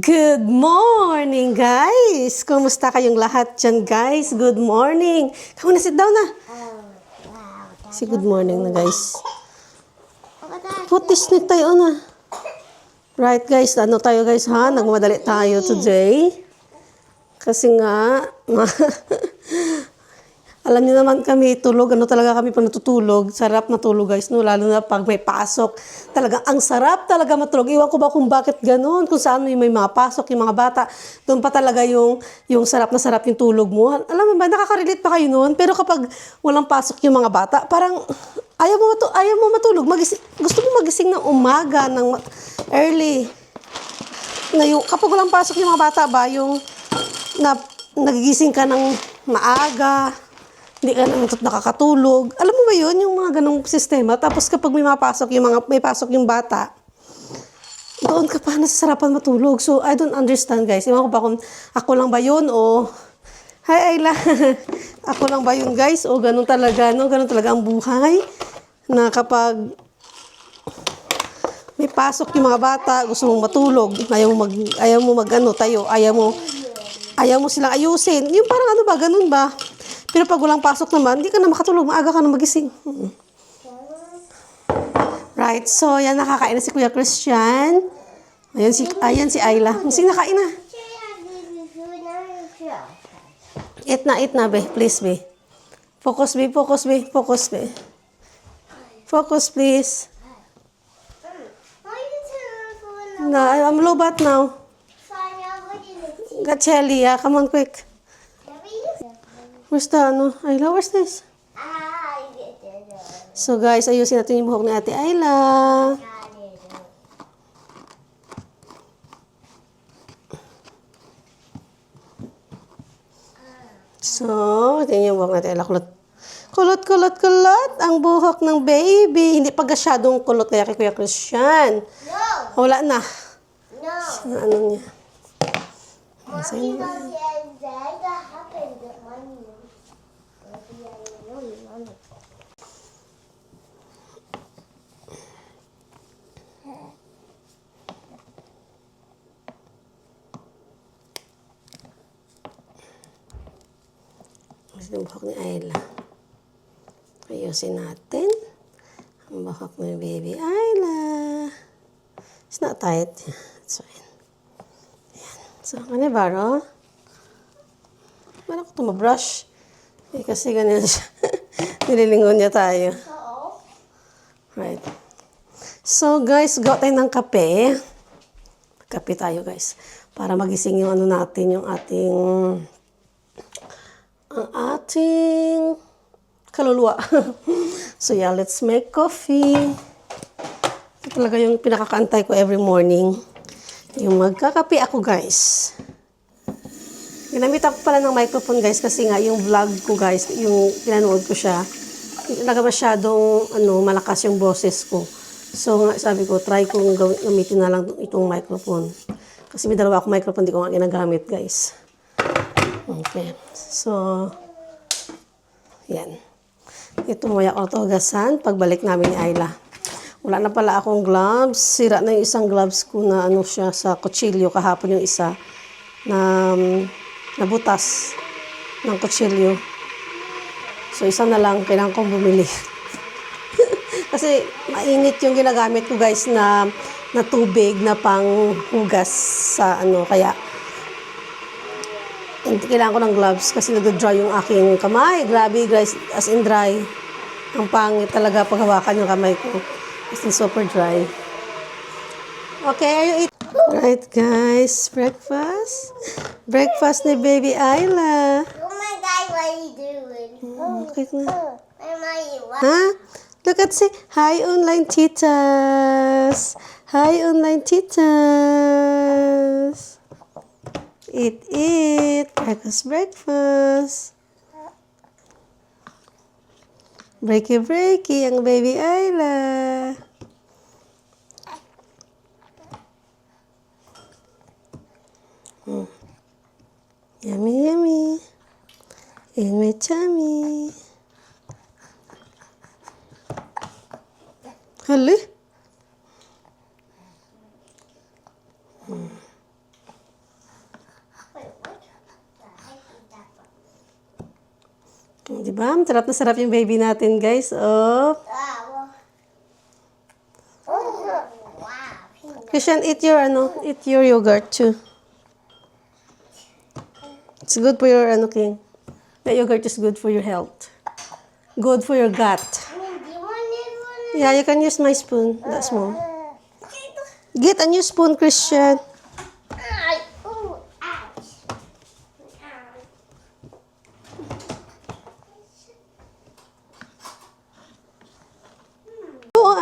Good morning, guys! Kumusta kayong lahat dyan, guys? Good morning! Come on, sit down na! Si good morning na, guys. Put this neck tayo na. Right, guys. Ano tayo, guys, ha? Nagmamadali tayo today. Kasi nga, alam niyo naman kami, tulog, ano talaga kami pag natutulog. Sarap matulog, guys, no? Lalo na pag may pasok. Talagang ang sarap talaga matulog. Iwan ko ba kung bakit ganun, kung saan may mga pasok, yung mga bata. Doon pa talaga yung sarap na sarap yung tulog mo. Alam mo ba, nakaka-relate pa kayo noon? Pero kapag walang pasok yung mga bata, parang ayaw mo matulog. Gusto mo magising ng umaga, ng early. Ngayon, kapag walang pasok yung mga bata ba, yung nagigising ka ng maaga, hindi ka naman nakakatulog. Alam mo ba yun, yung mga ganong sistema? Tapos kapag may pasok yung bata, doon ka pa nasasarapan matulog. So, I don't understand, guys. Ewan ko ba kung ako lang ba yun o... Hi, Ayla. Ako lang ba yun, guys? O ganun talaga, no? Ganun talaga ang buhay. Na kapag may pasok yung mga bata, gusto mong matulog, ayaw mo tayo, ayaw mo silang ayusin. Yung parang ano ba, ganun ba? Pero pag walang pasok naman, hindi ka na makatulog. Maaga ka na magising. Right. So, yan, nakakain na si Kuya Christian. Ayan si Ayla. Sige, nakain na. Eat na, be. Please, be. Focus, be. Focus, please. No, I'm low bat now. Got Shelly, yeah. Come on, quick. Where's the, Ayla, where's this? So, guys, ayusin natin yung buhok ni Ate Ayla. So, tingnan yung buhok ni Ate Ayla. Kulot ang buhok ng baby. Hindi pa gasyadong kulot kaya kay Kuya Christian. No! Wala na. No! So, ano niya? Yung buhok ni Ayla. Ayusin natin. Ang buhok ni baby Ayla. It's not tight. It's fine. Ayan. So, kanibaro. Wala ko ito mabrush. Kasi ganyan siya. Nililingon niya tayo. Right. So, guys, gawa tayo ng kape. Kape tayo, guys. Para magising yung natin, yung ating kaluluwa. So, yeah, let's make coffee. Ito talaga yung pinakakaantay ko every morning. Yung magkakape ako, guys. Ginamitan ko pala ng microphone, guys, kasi nga yung vlog ko, guys, yung pinanood ko siya, talaga masyadong malakas yung boses ko. So, nga, sabi ko, try kong gamitin na lang itong microphone. Kasi may dalawa akong microphone, di ko nga ginagamit, guys. Okay. So, yan. Ito mo yung autogasan pagbalik namin ni Ayla. Wala na pala akong gloves. Sira na yung isang gloves ko na siya sa kutsilyo. Kahapon yung isa na nabutas ng kutsilyo. So, isa na lang kailangan kong bumili. Kasi mainit yung ginagamit ko, guys, na tubig na panghugas sa kaya hindi kailangan ko ng gloves kasi nag-dry yung aking kamay. Grabe, guys, as in dry. Ang pangit talaga paghawakan yung kamay ko. As in super dry. Okay, are you eat? Right, guys, breakfast. Breakfast ni baby Ayla. Oh my God, what are you doing? Okay na. What? Huh? Look at say, hi online titas. Hi online titas. Eat. Breakfast. Breaky, ang baby Ayla. Yummy. In my tummy. Hali? Sarap na sarap yung baby natin, guys. Oh. Wow. Christian, eat your yogurt too. It's good for your, King. The yogurt is good for your health. Good for your gut. Do you want it? Yeah, you can use my spoon. That small. Get a new spoon, Christian. Ay, ooh, ouch.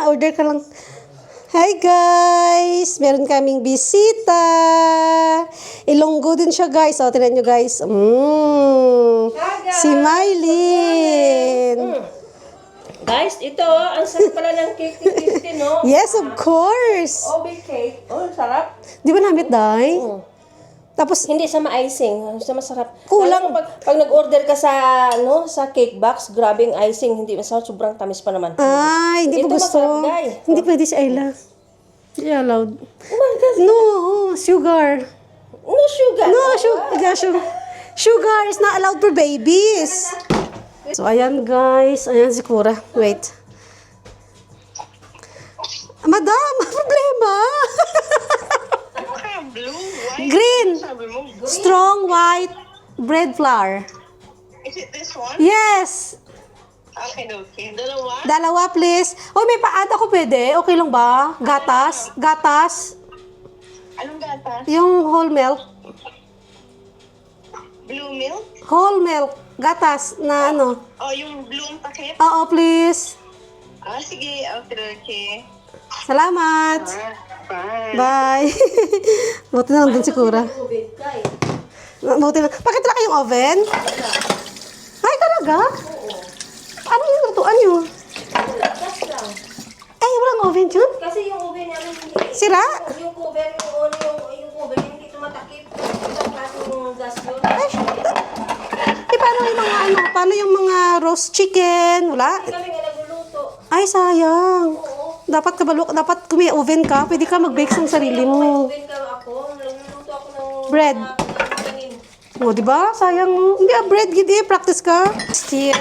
Order ka lang. Hi guys! Meron kaming bisita. Ilonggo din siya guys. O, tignan nyo guys. Si Mylene. Guys, ito, ang sarap pala ng cake ni Christy, no? Yes, of course. OB cake. Oh, sarap. Di ba namit, Day? Tapos, Hindi siya ma-icing. Siya masarap. Kulang. Lalo pag nag-order ka sa, sa cake box, grabe yung icing. Hindi masarap. Sobrang tamis pa naman. hindi ko Ito gusto. masarap, Day. Hindi pwede si Ayla. Hindi allowed. Oh my God. No, sugar. No sugar. No, sugar is not allowed for babies. So, ayan guys. Ayan si Kura. Wait. Madam, problema. Blue, white. Green. Sabi mo, Strong white bread flour. is it this one? Yes. Okay. Dalawa? Dalawa, please. Oh, may pa-add ako pwede. Okay lang ba? Gatas. Anong gatas? Yung whole milk. Blue milk? Whole milk. Gatas na ano. Oh, yung blue ang pakit? Oo, please. Sige. Okay. Salamat. Bye. Bye. Buti na nandun si Kura. Buti na. Bakit wala kayong oven? Ay, talaga? Ano yung lutuan nyo? Gas lang. Eh, walang oven dyan? Kasi yung oven namin hindi. Sira? Yung cover, yung cover, hindi tumatakip. Isang klaseng gas yun. Eh, paano yung mga roast chicken? Wala? Hindi kami nga nagluluto. Ay, sayang. Dapat kung may oven ka, pwede ka mag-bake sa sarili May mo. oven ka ako. Nagluluto ako ng Bread. tanim. O, di ba? Sayang. Hindi, bread, gidi. Practice ka. Steer.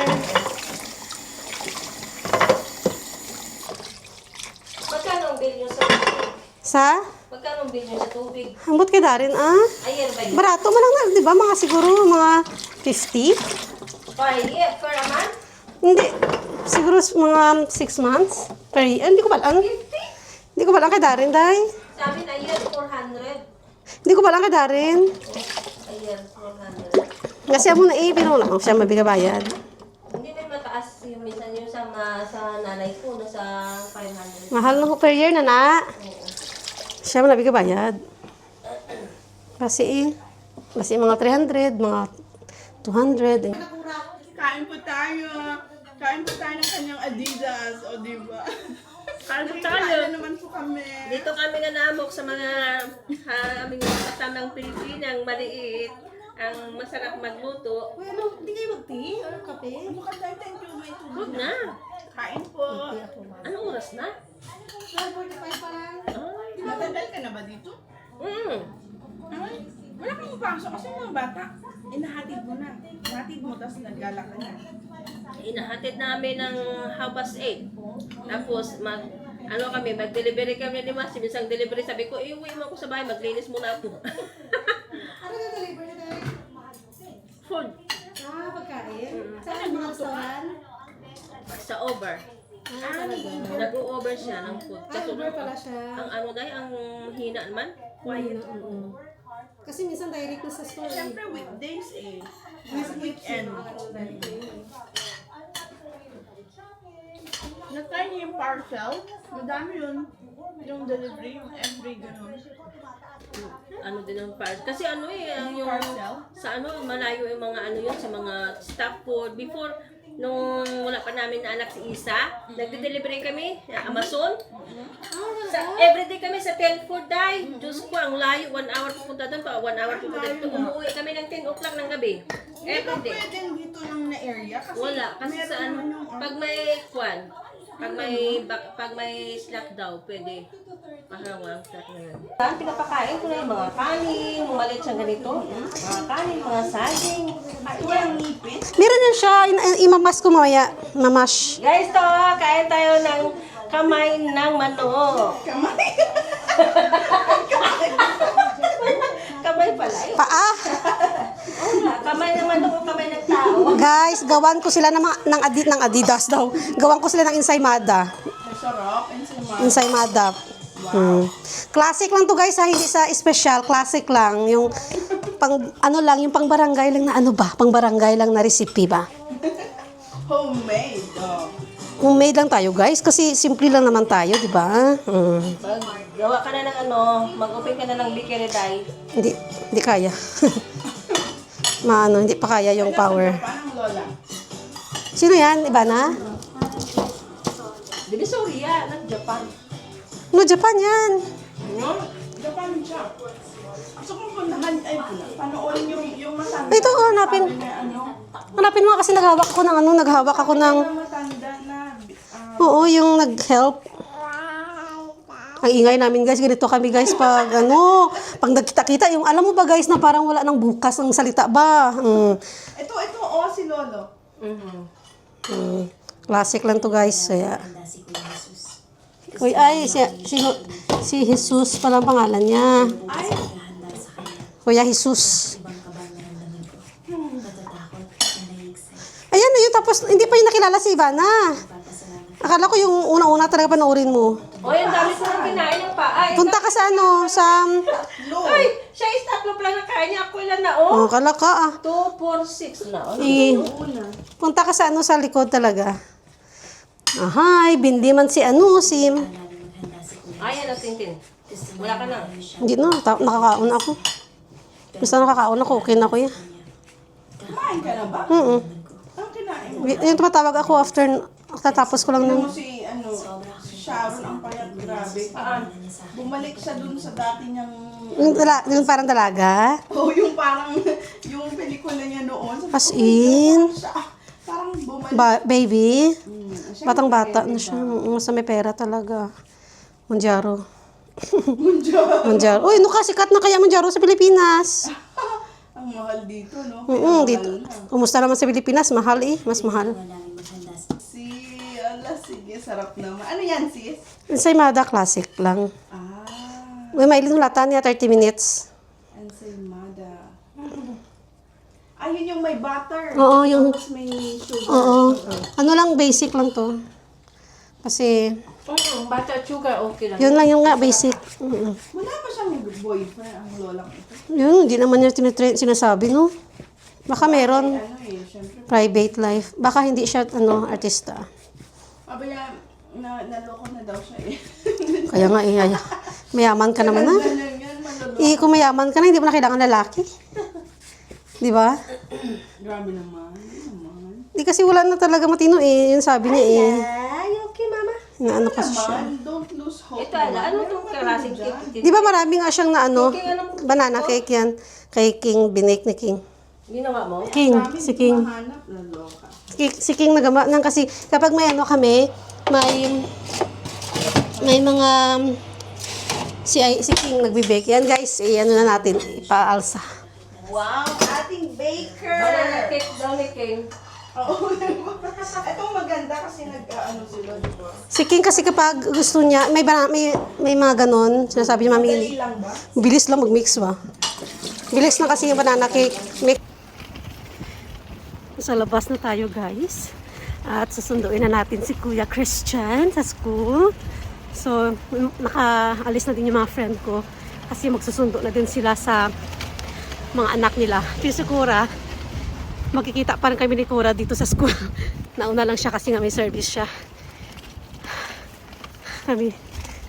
Magkano ang bill nyo sa tubig? Sa? Magkano ang bill nyo sa tubig? Hambot kay Darin, ah. Ayer ba yun? Barato mo lang na, di ba? Mga siguro, mga 50? Per a month? Hindi. Siguro mga 6 months. Per year. Hindi ko balang. Hindi ko balang kay Darin, Day. Sa amin, a year 400. Hindi ko balang kay Darin. A year 400. Kasi mo na pinula ko siya mabigabayad. Hindi na mataas yung minsan yung sa nanay ko, nasa 500. Mahal na ko per year na. Siya mo nabigabayad. Kasi mga 300, mga 200. Kain po tayo. Kain po tayo ng kanyang Adidas. O, diba? Kain po Kain na naman po kami. Dito kami nga naamok sa mga aming kasamang Pilipinang maliit. Ang masarap magluto. Hindi kayo mag-tea or kape? Bukan tayo, thank you. May tubig. Huwag na. Kain po. Anong oras na? 45 pa lang. Ay, Matagal ka na ba dito? Ay, wala kang mapasok kasi mga bata. Inahatid mo na. Inahatid mo, tapos naggala ka na. Inahatid namin ng 8:30. Tapos mag-delivery kami ni Mas. Minsan delivery, sabi ko, iuwi mo ako sa bahay, maglinis muna ako. Ano na deliver na tayo? Food. Pagkain? Saan ang mga restaurant? Sa over. Nag-o-over siya ng food. Over pala siya. Ang hina naman. Quiet. Kasi minsan direct na sa store. Siyempre, weekdays eh. Weekend. Na-try niyo yung parcel. Madami yun. Yung delivery, yung every ganun. Ano din ang part. Kasi yung Parcel? sa malayo yung mga yun, sa mga stock food. Before, nung wala pa namin na anak si Isa, nagde-delivery kami, Amazon. Everyday kami sa 10 food day. Diyos ko, ang layo. 1 hour pupunta doon pa, 1 hour pupunta dito. Umuwi kami ng 10 o'clock ng gabi. Hindi ba Everyday. pwede dito lang na area? Kasi Wala. Kasi meron sa naman yung pag may kwan, Pag may snack daw, pwede. Walang snack na yan. Pinapakain ko na yung mga kanin, mga maliit siyang ganito. Mga kanin, mga saging. Walang ngipin. Meron yan siya. Imamas ko mamaya. Mamash. Guys, to, kain tayo ng kamay ng manok. Kamay. Kamay pala. Paa. Oo nga, kamay ng manok o kamay ng tao. Guys, gawan ko sila ng Adidas daw. Gawan ko sila ng ensaymada. Masarap. Ensaymada. Classic lang to guys ha, hindi sa special, classic lang. Yung pang ano lang, yung pang barangay lang na ano ba? Pang barangay lang na recipe ba? Homemade. Oh. Homemade lang tayo guys kasi simple lang naman tayo, di ba? Gawa ka na ng mag-open ka na ng bakery dye. Hindi kaya. Hindi pa kaya yung power. Paano lola? Sino yan? Iba na? Divisoria, ng Japan. No, Japan yan. Japan siya. Gusto kong puntahan, panoorin yung matanda. Ito, hanapin. Sabi na Hanapin mo kasi naghawak ako ng naghawak ako ng, matanda na, oo, yung nag-help. Ang ingay namin guys, ganito kami guys pag pag nagkita-kita, yung alam mo ba guys na parang wala nang bukas ng salita ba? ito, si Lolo. Classic lang to guys. Kaya. Uy, ay, si Jesus pala ang pangalan niya. Ay, Kuya Jesus. Ayan na yun, tapos hindi pa yung nakilala si Ivana. Akala ko yung unang-una talaga panoorin mo. O, yung dami ko nang kinain ng paa. Punta ka sa sa... Ay, siya is tatlo lang na kain niya. Ako ilan na, oh. Kala ka 2, 4, 6 na. Punta ka sa sa likod talaga. Ahay, bindi man si Sim. Ayan na, Tintin. Wala ka na. Hindi na, nakakaon ako. Basta nakakaon ako, okay na ko yan. kumain ka na ba? Mm. Ang kinain mo? Yung tumatawag ako after, tatapos ko lang Tignan mo ng... si Sharon ang payat, grabe. Bumalik siya dun sa dati niyang, Yung parang dalaga. yung parang, yung pelikula niya noon. As in, Parang bumalik. baby, Siya batang-bata na siya. Mas may pera talaga. Monjaro. Mundial. Monjaro. Uy, kasikat na kaya Monjaro sa Pilipinas. Ang mahal dito, no? Dito. Kumusta naman sa Pilipinas? Mahal mas mahal. Sige, sarap naman. Ano yan, sis? Ensaymada, classic lang. Uy, mailin lata niya, 30 minutes. Ensaymada. Ayun yung may butter. Oo, yung... Tapos may sugar. Oo. Ano lang, basic lang to. Kasi, Butter sugar, okay lang. yun lang yung nga, basic. Wala pa siyang boyfriend, ang lolang ito. Yun, hindi naman niya sinasabi, no? Baka meron. Syempre. Private life. Baka hindi siya, artista. Abaya, naloko na daw siya eh. Kaya nga, mayaman ka naman, ha? Ganun yan, maluloko. Kung mayaman ka na, hindi mo na kailangan lalaki. Di ba? Grabe naman. Di kasi wala na talaga matino Yun sabi niya Ay, okay, mama. Naano kasi siya. Man, don't lose hope. Ito, ano itong klaseng cake? Di ba maraming nga siyang banana cake yan. Kay King, binake ni King. Ginawa mo? King, si King. Hanap, naloka. Si King nagama nang kasi kapag may kami, may mga si King nagbi-bake. Yan guys, na natin, ipaalsa. Wow, ating baker! Banana cake daw ni King. Oo. Itong maganda kasi sila, di ba? Si King kasi kapag gusto niya, may mga ganon, sinasabi niya, Dali mami, lang ba? bilis lang mag-mix ba? Bilis na kasi yung banana cake. Sa labas na tayo guys. At susunduin na natin si Kuya Christian sa school. So, nakaalis na din yung mga friend ko. Kasi magsusundo na din sila sa mga anak nila. Pero si Cora, magkikita pa rin kami ni Cora dito sa school. Nauna lang siya kasi nga may service siya. Kami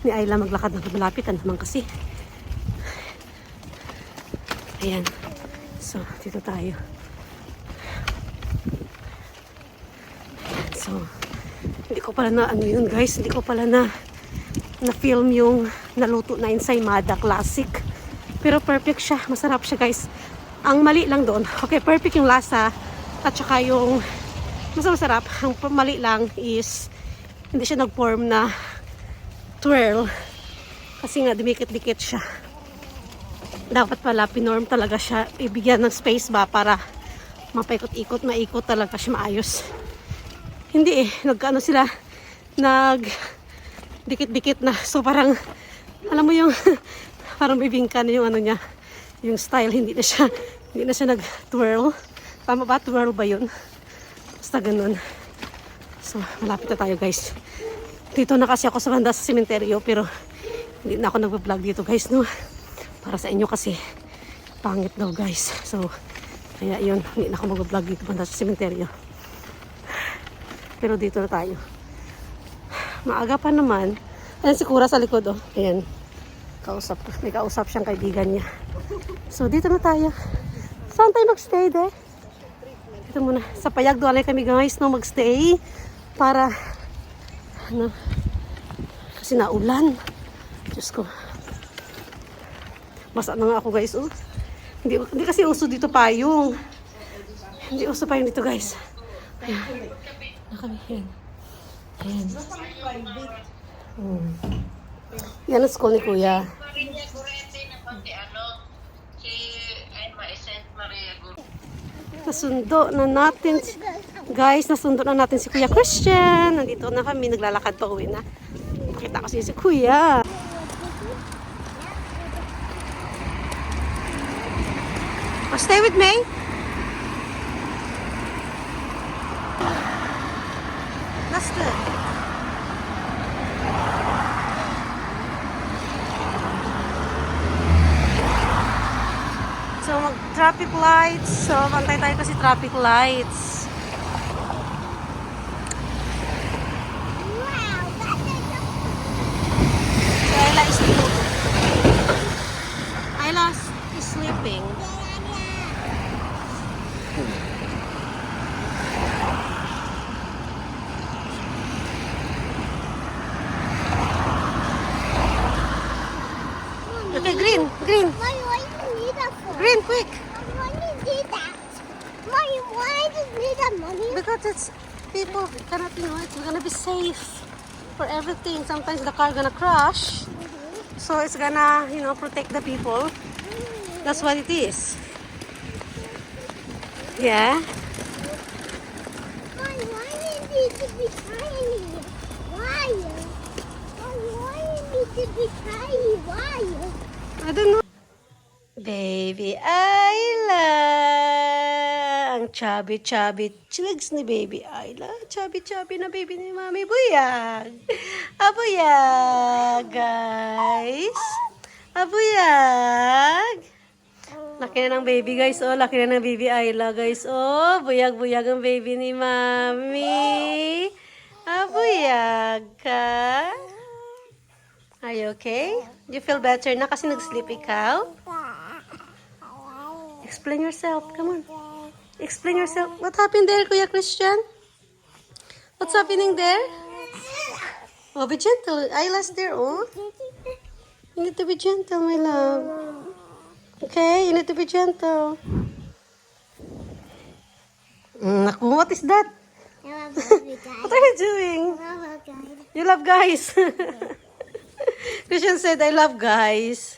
ni Ayla maglakad na malapitan naman kasi. Ayan. So, dito tayo. So, hindi ko pala na yun guys, hindi ko pala na film yung naluto na ensaymada classic. Pero perfect siya, masarap siya guys. Ang mali lang doon, okay, perfect yung lasa at saka yung masarap. Ang mali lang is hindi siya nag-form na twirl. Kasi nga, dumikit-dikit siya. Dapat pala, pinorm talaga siya. Ibigyan ng space ba para mapaikot-ikot, maikot talaga siya maayos. Hindi nagkaano sila, dikit-dikit na. So parang, alam mo yung, parang bibingka na yung ano niya, yung style, hindi na siya nag-twirl. Tama ba? Twirl ba yun? Basta ganun. So, malapit na tayo guys. Dito na kasi ako sa banda sa sementeryo, pero hindi na ako nag-vlog dito guys, no? Para sa inyo kasi pangit daw guys. So, kaya yun, hindi na ako mag-vlog dito banda sa sementeryo. Pero dito na tayo. Maaga pa naman. Ayan si Kura sa likod, oh. Ayan. May kausap siyang kaibigan niya. So, dito na tayo. Saan tayo mag-stay, de? Dito muna. Sa Payag, doon kami guys, no, mag-stay. Para, ano, kasi naulan. Diyos ko. Basa na nga ako guys, oh. Hindi kasi uso dito payong. Hindi uso payong dito guys. Ayan. Nakami, ayan. Ayan. Yan ang school ni Kuya. Nasundo na natin, guys, nasundo na natin si Kuya Christian. Nandito na kami, naglalakad pa uwi na. Makita ko si Kuya. Oh, stay with me. That's good. So, mag-traffic lights. So, pantay tayo kasi traffic lights. So, Ayla is sleeping. Okay, green. Why do you need that for? Green, quick. Why do you need that? Why do you need that money? Because it's people cannot, it's gonna be safe for everything. Sometimes the car gonna crash, so it's gonna, protect the people. That's what it is. Yeah. Why do you need to be tiny? Why? Why do you need to be tiny? Why? I don't know. Baby Ayla. Ang chubby chigs ni Baby Ayla. Chubby na baby ni Mami Buyag. Abuyag, guys. Abuyag. Laki na ng baby, guys. Oh, laki na ng baby Ayla, guys. Oh, buyag ang baby ni Mami. Abuyag ka. Are you okay? You feel better na kasi nag-sleep ikaw? Explain yourself. Come on. Explain yourself. What happened there, Kuya Christian? What's happening there? Oh, be gentle. Ayla's there, oh. You need to be gentle, my love. Okay, you need to be gentle. Naku, what is that? I love you guys. What are you doing? I love you guys. You love guys. Christian said, I love guys.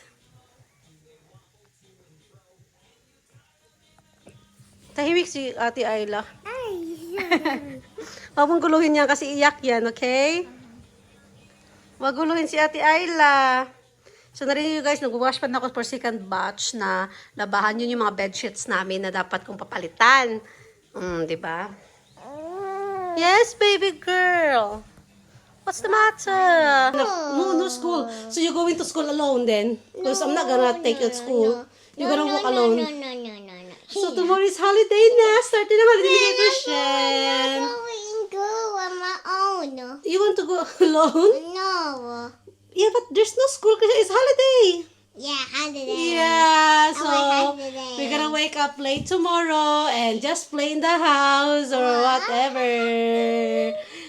Tahimik si Ate Ayla. Huwag mong guluhin niya kasi iyak yan, okay? Huwag guluhin si Ate Ayla. So, narinig nyo guys, nag-wash pa na ako for second batch na labahan yun yung mga bedsheets namin na dapat kong papalitan. Diba? Yes, baby girl. What's the matter? No school. So, you're going to school alone then? Because I'm not gonna take you to school. You're gonna walk alone. No. So, tomorrow is holiday na. Starting na holiday ni Christian. I'm going to go on my own. You want to go alone? No. Yeah, but there's no school kasi it's holiday. Yeah, holiday. Yeah, so holiday. we're gonna wake up late tomorrow and just play in the house or whatever.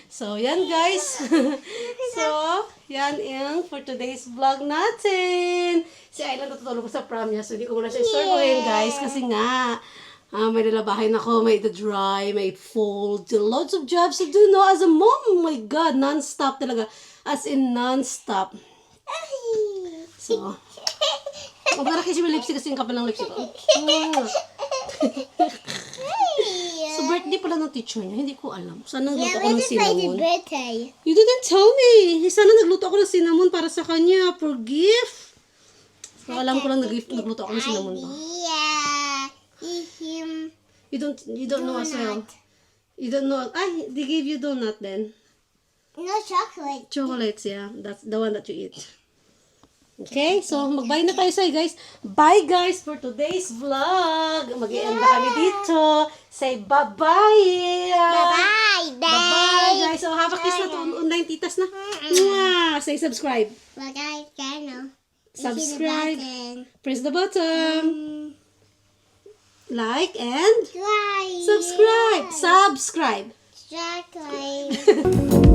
So, yan guys. So, yan yung for today's vlog natin. Si Ayla natutulog sa prom niya, so hindi ko muna siya istorbohin guys kasi nga May lalabahin ako, may dry, may fold. Loads of jobs to do, no? As a mom, oh my God, non-stop talaga. As in non-stop. So, magkara kasi yung lipstick kasi yung kapal ng lipstick ko. So, birthday pala ng teacher niya. Hindi ko alam. Sana nagluto ako ng cinnamon. birthday. You didn't tell me. Sana nagluto ako ng cinnamon para sa kanya for gift. So, alam ko lang nagluto ako ng cinnamon ba. Yeah. Him. You don't know as well. You don't know. Ay, they gave you donut then. No chocolate. Chocolates, yeah. That's the one that you eat. Okay, so mag-bye na tayo sa'yo, guys. Bye, guys, for today's vlog. Mag-i-end na kami dito. Say bye-bye. Bye-bye. Bye-bye, guys. So, have a kiss na to online titas na. Mwah! Say subscribe. Bye-bye, channel. Subscribe. Press the button. Like and Try. subscribe. Subscribe. Chocolate.